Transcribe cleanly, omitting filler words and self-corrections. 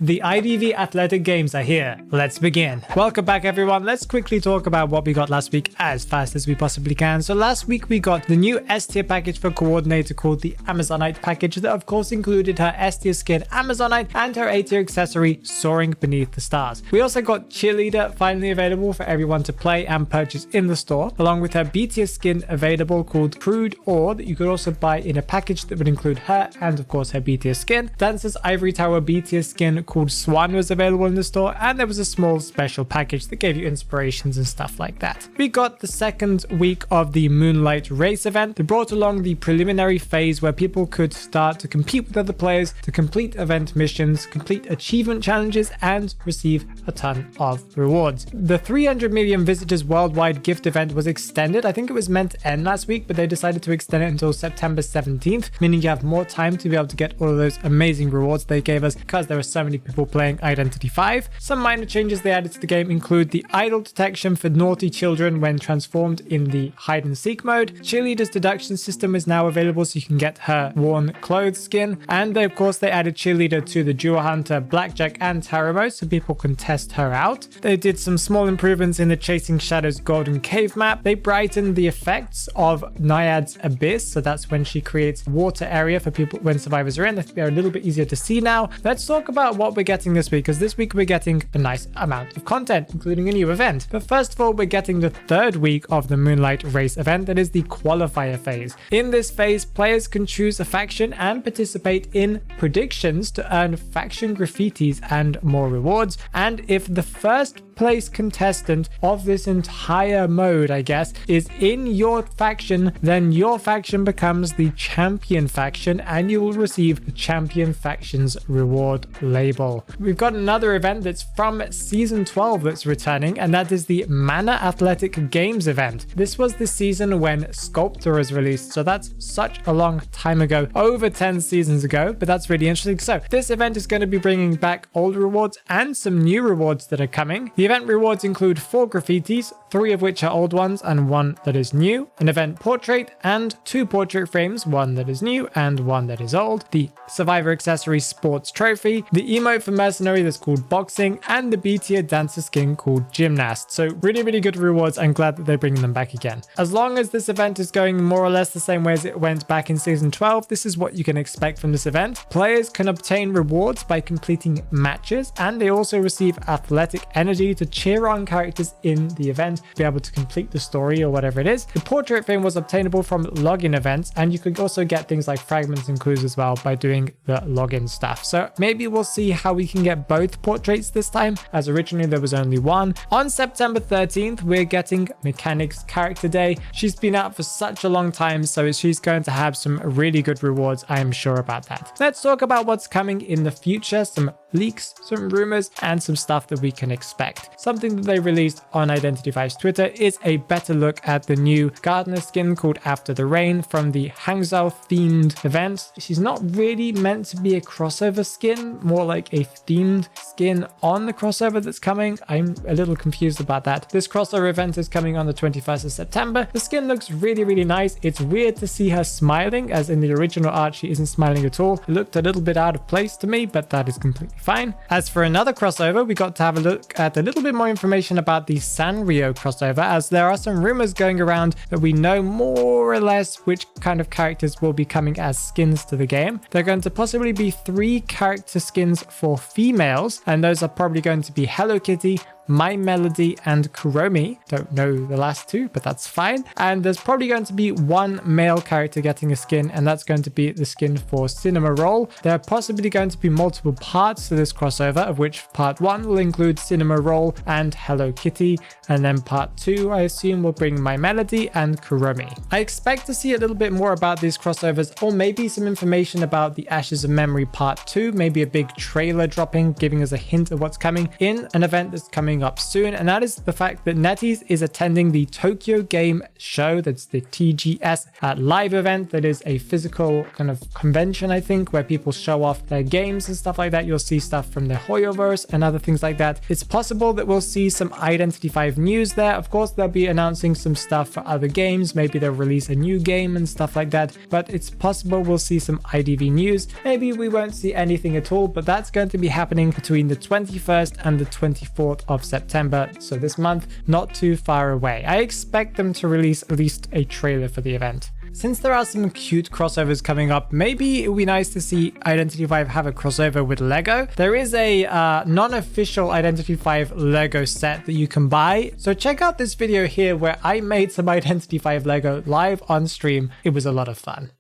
The IDV Athletic Games are here. Let's begin. Welcome back everyone. Let's quickly talk about what we got last week as fast as we possibly can. So last week we got the new S tier package for Coordinator called the Amazonite package that of course included her S tier skin Amazonite and her A tier accessory Soaring Beneath the Stars. We also got Cheerleader finally available for everyone to play and purchase in the store, along with her B tier skin available called Crude Ore that you could also buy in a package that would include her and of course her B tier skin. Dancer's Ivory Tower B tier skin called Swan was available in the store, and there was a small special package that gave you inspirations and stuff like that. We got the second week of the Moonlight race event that brought along the preliminary phase where people could start to compete with other players to complete event missions, complete achievement challenges, and receive a ton of rewards. The 300 million visitors worldwide gift event was extended. I think it was meant to end last week, but they decided to extend it until September 17th, meaning you have more time to be able to get all of those amazing rewards they gave us because there were so many people playing Identity 5. Some minor changes they added to the game include the idle detection for naughty children when transformed in the hide and seek mode. Cheerleader's deduction system is now available so you can get her worn clothes skin, and of course they added Cheerleader to the Jewel Hunter, Blackjack and Tarot mode so people can test her out. They did some small improvements in the Chasing Shadows Golden Cave map. They brightened the effects of Naiad's Abyss, so that's when she creates water area for people when survivors are in. I think they're a little bit easier to see now. Let's talk about what we're getting this week, because this week we're getting a nice amount of content, including a new event. But first of all, we're getting the third week of the Moonlight race event, that is the qualifier phase. In this phase, players can choose a faction and participate in predictions to earn faction graffitis and more rewards. And if the first place contestant of this entire mode, I guess, is in your faction, then your faction becomes the champion faction and you will receive the champion faction's reward label. We've got another event that's from season 12 that's returning, and that is the Manor Athletic Games event. This was the season when Sculptor was released, so that's such a long time ago, over 10 seasons ago, but that's really interesting. So this event is going to be bringing back old rewards and some new rewards that are coming. The event rewards include 4 graffitis, 3 of which are old ones and 1 that is new, an event portrait and 2 portrait frames, 1 that is new and 1 that is old, the Survivor Accessory Sports Trophy, the emote for Mercenary that's called Boxing, and the B tier dancer skin called Gymnast. So really good rewards. I'm glad that they're bringing them back again. As long as this event is going more or less the same way as it went back in season 12, this is what you can expect from this event. Players can obtain rewards by completing matches, and they also receive athletic energy to cheer on characters in the event to be able to complete the story or whatever it is. The portrait frame was obtainable from login events, and you could also get things like fragments and clues as well by doing the login stuff. So maybe we'll see how we can get both portraits this time, as originally there was only one. On September 13th, we're getting Mechanics Character Day. She's been out for such a long time, so she's going to have some really good rewards, I am sure about that. Let's talk about what's coming in the future, some leaks, some rumors, and some stuff that we can expect. Something that they released on Identity 5's Twitter is a better look at the new gardener skin called After the Rain from the Hangzhou themed event. She's not really meant to be a crossover skin, more like a themed skin on the crossover that's coming. I'm a little confused about that. This crossover event is coming on the 21st of September. The skin looks really nice. It's weird to see her smiling, as in the original art she isn't smiling at all. It looked a little bit out of place to me, but that is completely fine. As for another crossover, we got to have a look at a little bit more information about the Sanrio crossover, as there are some rumors going around that we know more or less which kind of characters will be coming as skins to the game. They're going to possibly be 3 character skins for females, and those are probably going to be Hello Kitty, My Melody, and Kuromi. Don't know the last 2, but that's fine. And there's probably going to be 1 male character getting a skin, and that's going to be the skin for Cinema Roll. There are possibly going to be multiple parts to this crossover, of which part 1 will include Cinema Roll and Hello Kitty, and then part 2 I assume will bring My Melody and Kuromi. I expect to see a little bit more about these crossovers, or maybe some information about the Ashes of Memory part 2, maybe a big trailer dropping giving us a hint of what's coming in an event that's coming coming up soon, and that is the fact that NetEase is attending the Tokyo Game Show. That's the TGS live event. That is a physical kind of convention, I think, where people show off their games and stuff like that. You'll see stuff from the Hoyoverse and other things like that. It's possible that we'll see some Identity V news there. Of course, they'll be announcing some stuff for other games. Maybe they'll release a new game and stuff like that, but it's possible we'll see some IDV news. Maybe we won't see anything at all, but that's going to be happening between the 21st and the 24th of September. So this month, not too far away. I expect them to release at least a trailer for the event. Since there are some cute crossovers coming up, maybe it would be nice to see Identity V have a crossover with Lego. There is a non-official Identity V Lego set that you can buy. So check out this video here where I made some Identity V Lego live on stream. It was a lot of fun.